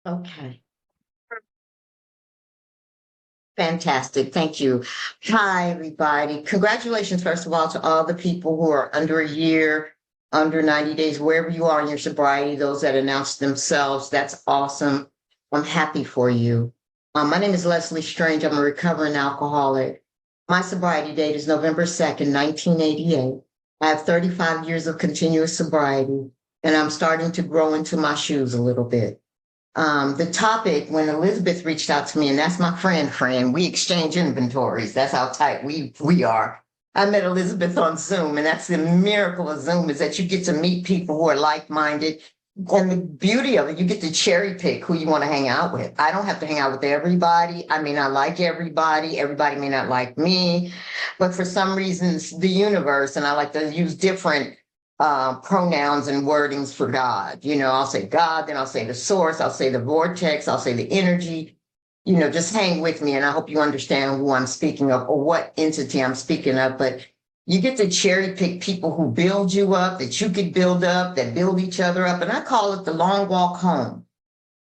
Okay. Fantastic. Thank you. Hi, everybody. Congratulations, first of all, to all the people who are under a year, under 90 days, wherever you are in your sobriety, those that announced themselves. That's awesome. I'm happy for you. My name is Leslie Strange. I'm a recovering alcoholic. My sobriety date is November 2nd, 1988. I have 35 years of continuous sobriety, and I'm starting to grow into my shoes a little bit. The topic when Elizabeth reached out to me, and that's my friend, we exchange inventories. That's how tight we are. I met Elizabeth on Zoom, and that's the miracle of Zoom is that you get to meet people who are like-minded. And the beauty of it, you get to cherry pick who you want to hang out with. I don't have to hang out with everybody. I may not like everybody. Everybody may not like me. But for some reasons, the universe, and I like to use different pronouns and wordings for God. I'll say God, then I'll say the source, I'll say the vortex, I'll say the energy. Just hang with me and I hope you understand who I'm speaking of or what entity I'm speaking of. But you get to cherry pick people who build you up, that you could build up, that build each other up. And I call it the long walk home.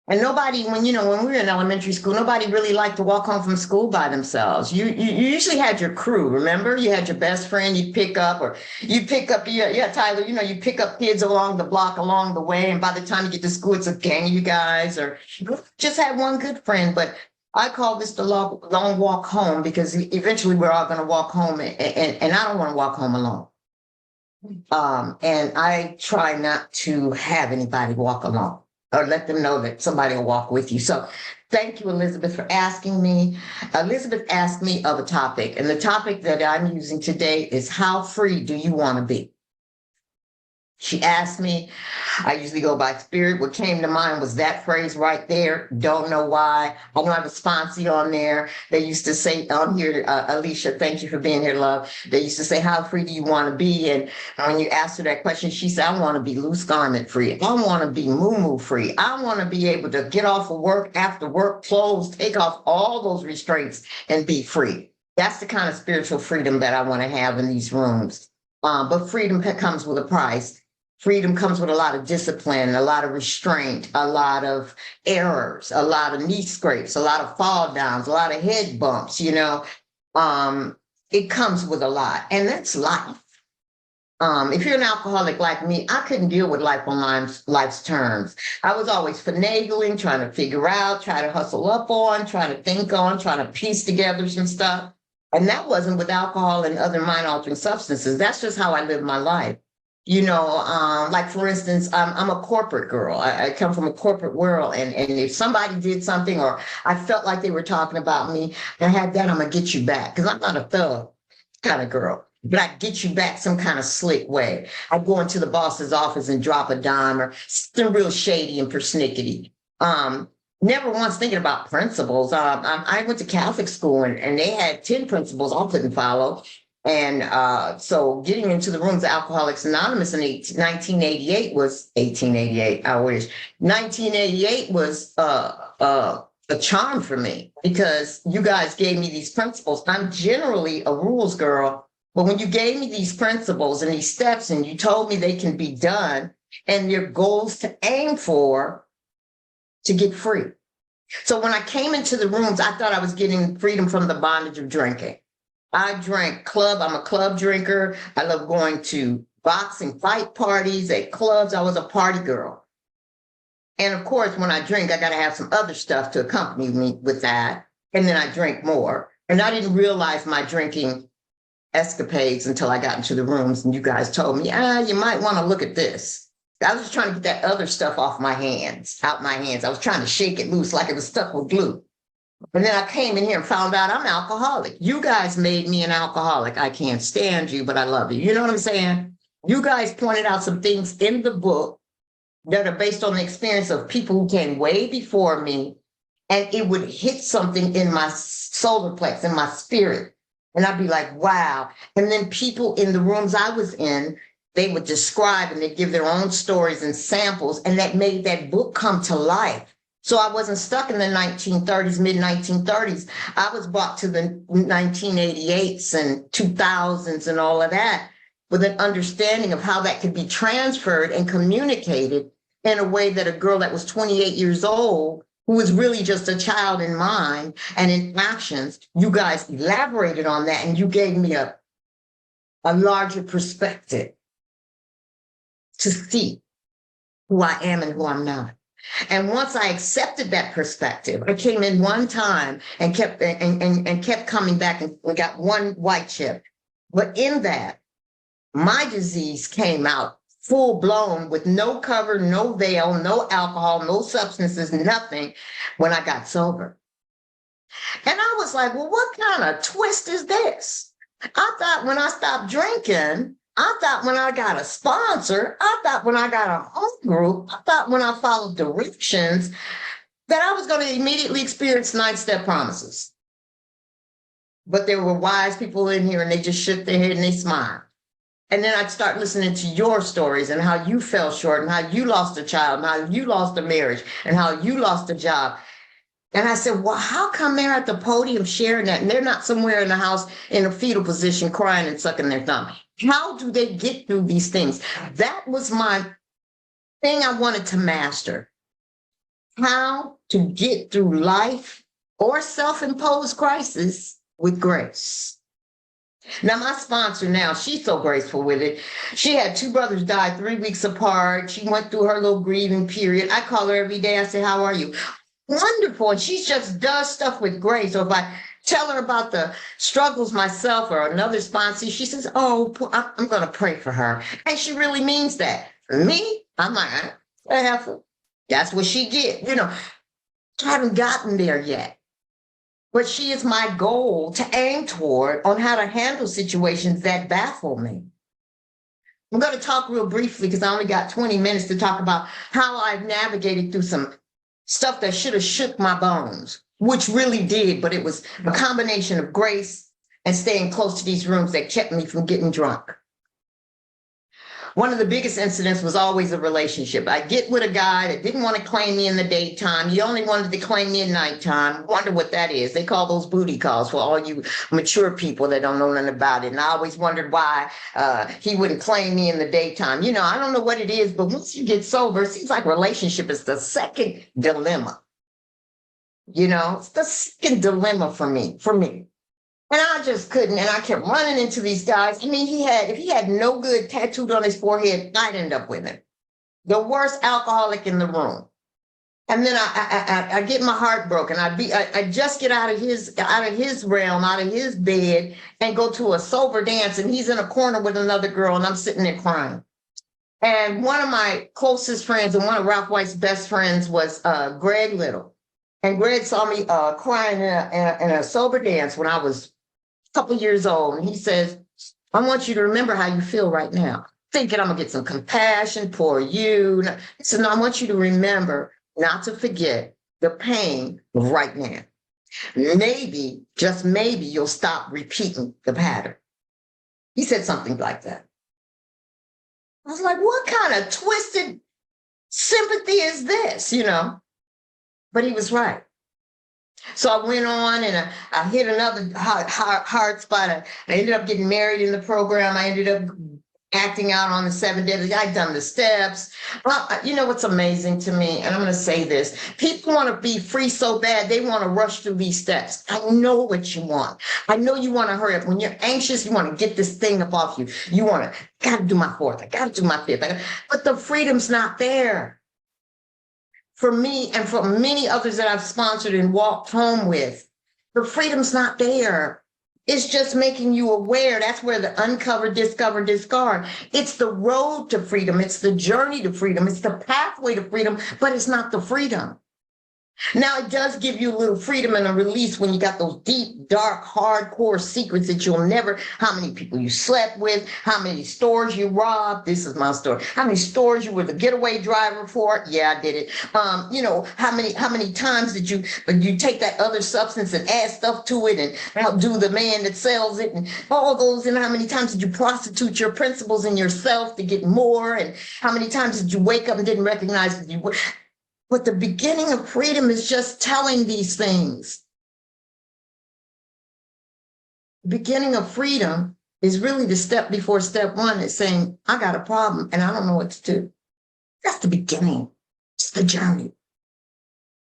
And nobody, when we were in elementary school, nobody really liked to walk home from school by themselves. You usually had your crew. Remember, you had your best friend you pick up, or you pick up, yeah, Tyler. You pick up kids along the block along the way, and by the time you get to school, it's a gang of you guys, or you just had one good friend. But I call this the long walk home because eventually we're all going to walk home, and I don't want to walk home alone. And I try not to have anybody walk alone or let them know that somebody will walk with you. So thank you, Elizabeth, for asking me. Elizabeth asked me of a topic, and the topic that I'm using today is how free do you want to be? She asked me, I usually go by spirit. What came to mind was that phrase right there. Don't know why. I know I have a sponsee on there. They used to say on here, Alicia, thank you for being here, love. They used to say, how free do you want to be? And when you asked her that question, she said, I want to be loose garment free. I want to be moo free. I want to be able to get off of work after work clothes, take off all those restraints and be free. That's the kind of spiritual freedom that I want to have in these rooms. But freedom comes with a price. Freedom comes with a lot of discipline, a lot of restraint, a lot of errors, a lot of knee scrapes, a lot of fall downs, a lot of head bumps, it comes with a lot. And that's life. If you're an alcoholic like me, I couldn't deal with life on life's terms. I was always finagling, trying to figure out, trying to hustle up on, trying to think on, trying to piece together some stuff. And that wasn't with alcohol and other mind altering substances. That's just how I lived my life. Like for instance, I'm a corporate girl. I come from a corporate world, and if somebody did something or I felt like they were talking about me, I had that, I'm gonna get you back because I'm not a thug kind of girl. But I get you back some kind of slick way. I go into the boss's office and drop a dime or something real shady and persnickety. Never once thinking about principles. I went to Catholic school and they had 10 principles I couldn't follow. And so getting into the rooms of Alcoholics Anonymous in 1988 was 1888, I wish. 1988 was a charm for me because you guys gave me these principles. I'm generally a rules girl, but when you gave me these principles and these steps and you told me they can be done and your goals to aim for to get free. So when I came into the rooms, I thought I was getting freedom from the bondage of drinking. I drank club. I'm a club drinker. I love going to boxing fight parties at clubs. I was a party girl. And of course, when I drink, I got to have some other stuff to accompany me with that. And then I drink more. And I didn't realize my drinking escapades until I got into the rooms and you guys told me, you might want to look at this. I was just trying to get that other stuff off my hands, out my hands. I was trying to shake it loose like it was stuck with glue. And then I came in here and found out I'm alcoholic. You guys made me an alcoholic. I can't stand you, but I love you. You know what I'm saying? You guys pointed out some things in the book that are based on the experience of people who came way before me. And it would hit something in my solar plex, in my spirit. And I'd be like, wow. And then people in the rooms I was in, they would describe and they'd give their own stories and samples. And that made that book come to life. So I wasn't stuck in the 1930s, mid 1930s. I was brought to the 1988s and 2000s and all of that with an understanding of how that could be transferred and communicated in a way that a girl that was 28 years old, who was really just a child in mind and in actions, you guys elaborated on that and you gave me a larger perspective to see who I am and who I'm not. And once I accepted that perspective, I came in one time and kept coming back and we got one white chip. But in that, my disease came out full blown with no cover, no veil, no alcohol, no substances, nothing when I got sober. And I was like, well, what kind of twist is this? I thought when I stopped drinking, I thought when I got a sponsor, I thought when I got a home group, I thought when I followed directions that I was going to immediately experience 9-step promises. But there were wise people in here and they just shook their head and they smiled. And then I'd start listening to your stories and how you fell short and how you lost a child and how you lost a marriage and how you lost a job. And I said, well, how come they're at the podium sharing that and they're not somewhere in the house in a fetal position crying and sucking their thumb? How do they get through these things? That was my thing I wanted to master. How to get through life or self-imposed crisis with grace. Now, my sponsor now, she's so graceful with it. She had 2 brothers die 3 weeks apart. She went through her little grieving period. I call her every day. I say, how are you? Wonderful. And she just does stuff with grace. Or if I tell her about the struggles myself or another sponsor, she says, oh, I'm going to pray for her. And she really means that. For me, I'm like, that's what she get. You know, I haven't gotten there yet. But she is my goal to aim toward on how to handle situations that baffle me. I'm going to talk real briefly because I only got 20 minutes to talk about how I've navigated through some stuff that should have shook my bones, which really did, but it was a combination of grace and staying close to these rooms that kept me from getting drunk. One of the biggest incidents was always a relationship. I get with a guy that didn't want to claim me in the daytime. He only wanted to claim me at nighttime. Wonder what that is. They call those booty calls for all you mature people that don't know nothing about it. And I always wondered why he wouldn't claim me in the daytime. You know, I don't know what it is, but once you get sober, it seems like relationship is the second dilemma. You know, it's the second dilemma for me. And I just couldn't. And I kept running into these guys. I mean, if he had no good tattooed on his forehead, I'd end up with him. The worst alcoholic in the room. And then I get my heart broken. I just get out of his realm, out of his bed, and go to a sober dance. And he's in a corner with another girl, and I'm sitting there crying. And one of my closest friends and one of Ralph White's best friends was Greg Little. And Greg saw me crying in a sober dance when I was couple years old, and he says, I want you to remember how you feel right now. Thinking I'm gonna get some compassion for you. He said, no, I want you to remember not to forget the pain of right now. Maybe, just maybe, you'll stop repeating the pattern. He said something like that. I was like, what kind of twisted sympathy is this, you know? But he was right. So I went on and I hit another hard spot. I ended up getting married in the program. I ended up acting out on the 7 days. I'd done the steps. Well, you know what's amazing to me, and I'm going to say this. People want to be free so bad, they want to rush through these steps. I know what you want. I know you want to hurry up. When you're anxious, you want to get this thing up off you. You want to, got to do my 4th. I got to do my 5th. But the freedom's not there. For me and for many others that I've sponsored and walked home with, the freedom's not there. It's just making you aware. That's where the uncover, discover, discard. It's the road to freedom. It's the journey to freedom. It's the pathway to freedom, but it's not the freedom. Now, it does give you a little freedom and a release when you got those deep, dark, hardcore secrets that you'll never, how many people you slept with, how many stores you robbed. This is my story. How many stores you were the getaway driver for. Yeah, I did it. You know, how many times did you take that other substance and add stuff to it and outdo the man that sells it and all those, and how many times did you prostitute your principles and yourself to get more, and how many times did you wake up and didn't recognize that you were. But the beginning of freedom is just telling these things. The beginning of freedom is really the step before step 1. It's saying, I got a problem and I don't know what to do. That's the beginning. It's the journey.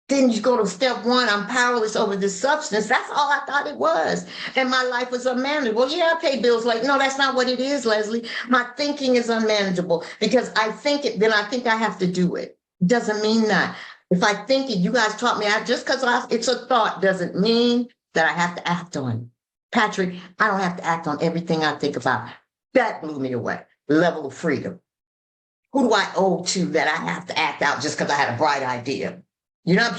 Then you go to step one, I'm powerless over this substance. That's all I thought it was. And my life was unmanageable. Yeah, I pay bills. Like, no, that's not what it is, Leslie. My thinking is unmanageable because I think it, then I think I have to do it. Doesn't mean that. If I think it, you guys taught me, just because it's a thought doesn't mean that I have to act on it. Patrick, I don't have to act on everything I think about. That blew me away. Level of freedom. Who do I owe to that I have to act out just because I had a bright idea? You know how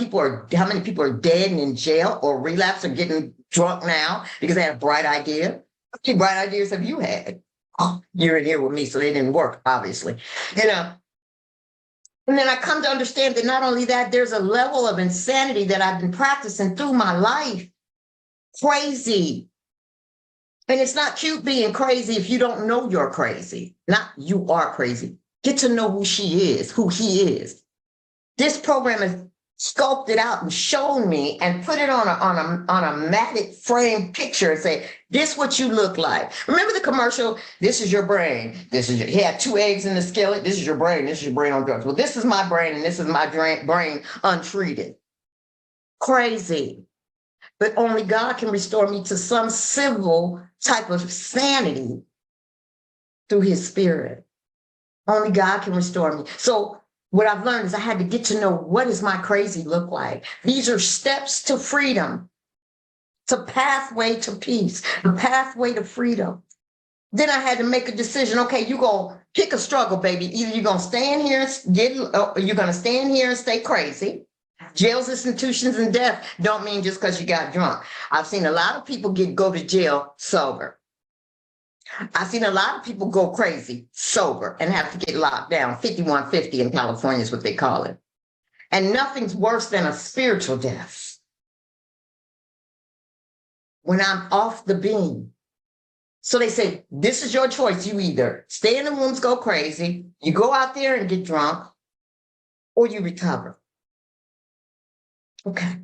many people are dead and in jail or relapse or getting drunk now because they had a bright idea? How many bright ideas have you had? Oh, you're in here with me, so they didn't work, obviously. You know. And then I come to understand that not only that, there's a level of insanity that I've been practicing through my life. Crazy. And it's not cute being crazy if you don't know you're crazy. Not you are crazy. Get to know who she is, who he is. This program is sculpted out and shown me and put it on a matted frame picture and say, this what you look like. Remember the commercial? This is your brain. He had 2 eggs in the skillet. This is your brain. This is your brain on drugs. Well, this is my brain and this is my brain untreated. Crazy. But only God can restore me to some civil type of sanity through his spirit. Only God can restore me. So what I've learned is I had to get to know, what does my crazy look like? These are steps to freedom. It's a pathway to peace, a pathway to freedom. Then I had to make a decision. Okay, you go pick a struggle, baby. Either you're gonna stay in here or you're gonna stay in here and stay crazy. Jails, institutions, and death don't mean just because you got drunk. I've seen a lot of people go to jail sober. I've seen a lot of people go crazy sober and have to get locked down. 5150 in California is what they call it. And nothing's worse than a spiritual death. When I'm off the beam. So they say, this is your choice. You either stay in the rooms, go crazy, you go out there and get drunk, or you recover. Okay.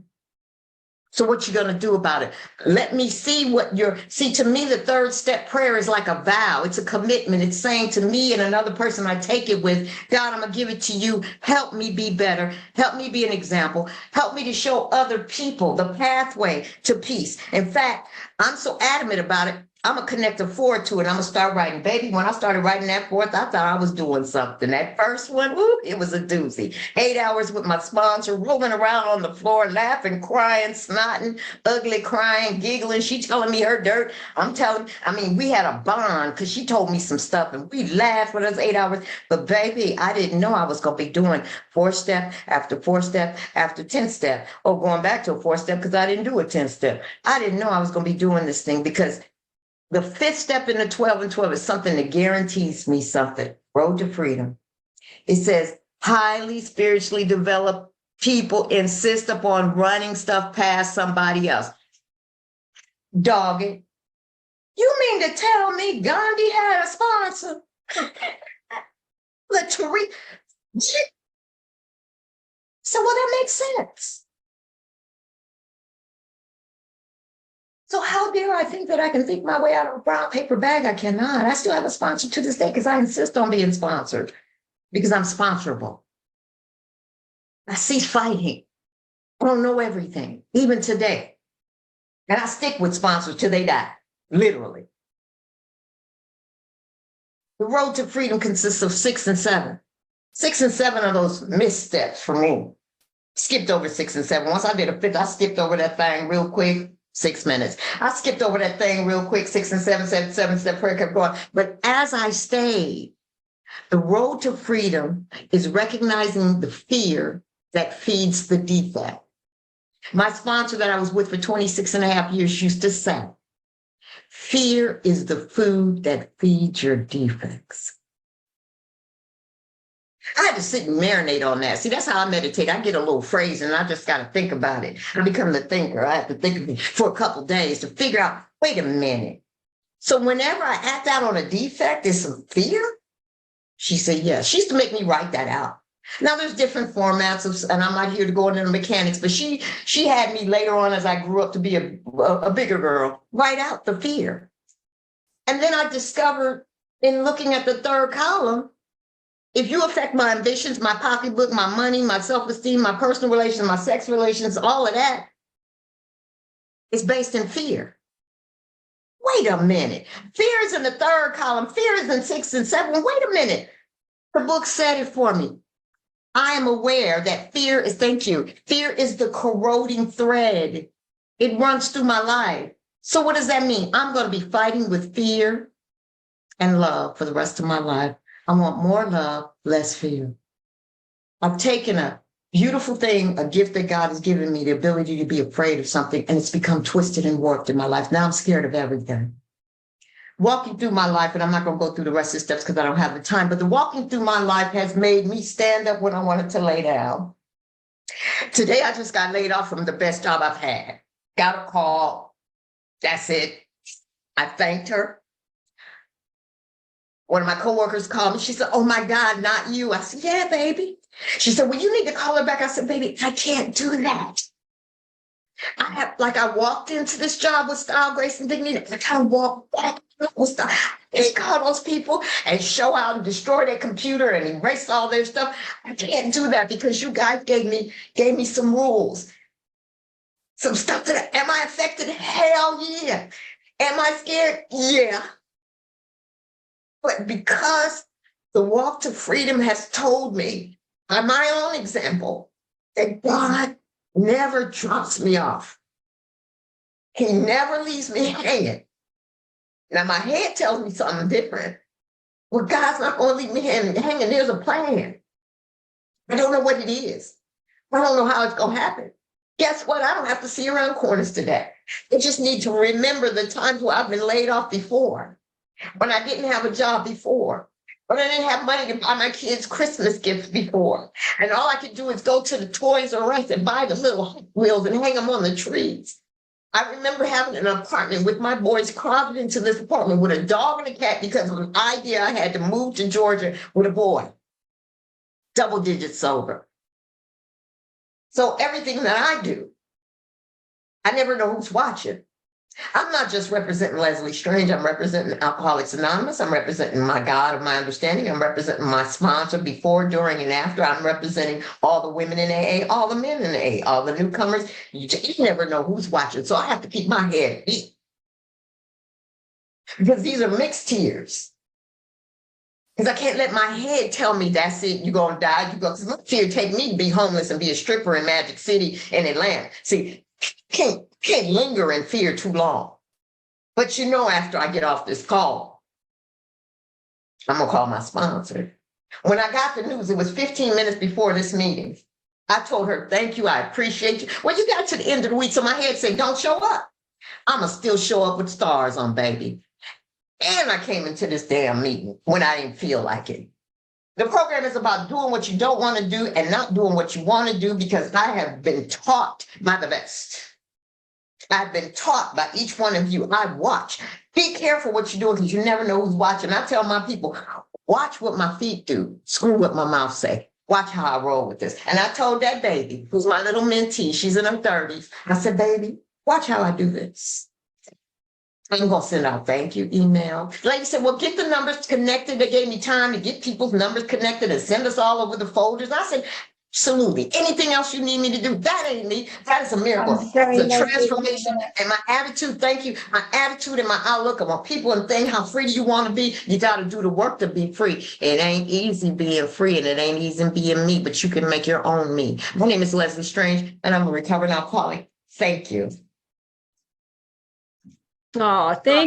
So what you going to do about it? Let me see to me, the 3rd step prayer is like a vow. It's a commitment. It's saying to me and another person I take it with, God, I'm going to give it to you. Help me be better. Help me be an example. Help me to show other people the pathway to peace. In fact, I'm so adamant about it. I'm going to connect a 4 to it. I'm going to start writing. Baby, when I started writing that 4th, I thought I was doing something. That first one, woo, it was a doozy. 8 hours with my sponsor, rolling around on the floor, laughing, crying, snotting, ugly crying, giggling. She telling me her dirt. We had a bond because she told me some stuff and we laughed for those 8 hours. But baby, I didn't know I was going to be doing 4-step after 4-step after 10-step or going back to a 4-step because I didn't do a 10-step. I didn't know I was going to be doing this thing because the 5th step in the 12 and 12 is something that guarantees me something. Road to freedom. It says, highly spiritually developed people insist upon running stuff past somebody else. Dog it. You mean to tell me Gandhi had a sponsor? So well, that makes sense. So how dare I think that I can think my way out of a brown paper bag? I cannot. I still have a sponsor to this day because I insist on being sponsored because I'm sponsorable. I cease fighting. I don't know everything, even today. And I stick with sponsors till they die, literally. The road to freedom consists of 6 and 7. 6 and 7 are those missteps for me. Skipped over 6 and 7. Once I did a 5th, I skipped over that thing real quick. 6 minutes. I skipped over that thing real quick, 6 and 7, 7-step prayer kept going. But as I stayed, the road to freedom is recognizing the fear that feeds the defect. My sponsor that I was with for 26 and a half years used to say, fear is the food that feeds your defects. I had to sit and marinate on that. See, that's how I meditate. I get a little phrase and I just got to think about it. I become the thinker. I have to think of it for a couple of days to figure out, wait a minute. So whenever I act out on a defect, there's some fear? She said, yes. She used to make me write that out. Now there's different formats and I'm not here to go into the mechanics, but she had me later on as I grew up to be a bigger girl, write out the fear. And then I discovered in looking at the 3rd column, If you affect my ambitions, my pocketbook, my money, my self-esteem, my personal relations, my sex relations, all of that is based in fear. Wait a minute. Fear is in the third column. Fear is in 6 and 7. Wait a minute. The book said it for me. I am aware that fear is, thank you, fear is the corroding thread. It runs through my life. So what does that mean? I'm going to be fighting with fear and love for the rest of my life. I want more love, less fear. I've taken a beautiful thing, a gift that God has given me, the ability to be afraid of something, and it's become twisted and warped in my life. Now I'm scared of everything. Walking through my life, and I'm not going to go through the rest of the steps because I don't have the time, but the walking through my life has made me stand up when I wanted to lay down. Today, I just got laid off from the best job I've had. Got a call. That's it. I thanked her. One of my coworkers called me. She said, "Oh my God, not you." I said, "Yeah, baby." She said, "Well, you need to call her back." I said, "Baby, I can't do that. I walked into this job with style, grace, and dignity. I kind of walked back with style and call those people and show out and destroy their computer and erase all their stuff. I can't do that because you guys gave me some rules, some stuff that, am I affected? Hell yeah. Am I scared? Yeah. But because the walk to freedom has told me, by my own example, that God never drops me off. He never leaves me hanging. Now, my head tells me something different. Well, God's not going to leave me hanging. There's a plan. I don't know what it is. I don't know how it's going to happen. Guess what? I don't have to see around corners today. I just need to remember the times where I've been laid off before, when I didn't have a job before, when I didn't have money to buy my kids Christmas gifts before. And all I could do is go to the Toys R Us and buy the little Hot Wheels and hang them on the trees. I remember having an apartment with my boys crowded into this apartment with a dog and a cat because of an idea I had to move to Georgia with a boy, double digits sober. So everything that I do, I never know who's watching. I'm not just representing Leslie Strange. I'm representing Alcoholics Anonymous. I'm representing my God of my understanding. I'm representing my sponsor before, during, and after. I'm representing all the women in AA, all the men in AA, all the newcomers. You never know who's watching. So I have to keep my head beat. Because these are mixed tears. Because I can't let my head tell me that's it, you're going to die. Because my fear take me to be homeless and be a stripper in Magic City in Atlanta. See, can't linger in fear too long. But after I get off this call, I'm going to call my sponsor. When I got the news, it was 15 minutes before this meeting. I told her, "Thank you, I appreciate you." Well, you got to the end of the week, so my head said, "Don't show up." I'm going to still show up with stars on, baby. And I came into this damn meeting when I didn't feel like it. The program is about doing what you don't want to do and not doing what you want to do, because I have been taught by the best. I've been taught by each one of you. I watch. Be careful what you're doing because you never know who's watching. I tell my people, watch what my feet do. Screw what my mouth say. Watch how I roll with this. And I told that baby, who's my little mentee, she's in her 30s. I said, "Baby, watch how I do this. I'm going to send out thank you email." The lady said, "Well, get the numbers connected." They gave me time to get people's numbers connected and send us all over the folders. I said, "Absolutely. Anything else you need me to do, that ain't me. That is a miracle. The transformation and my attitude, thank you, my attitude and my outlook. I want people and think how free you want to be. You got to do the work to be free. It ain't easy being free, and it ain't easy being me, but you can make your own me." My name is Leslie Strange, and I'm a recovering alcoholic. Thank you. Oh, thank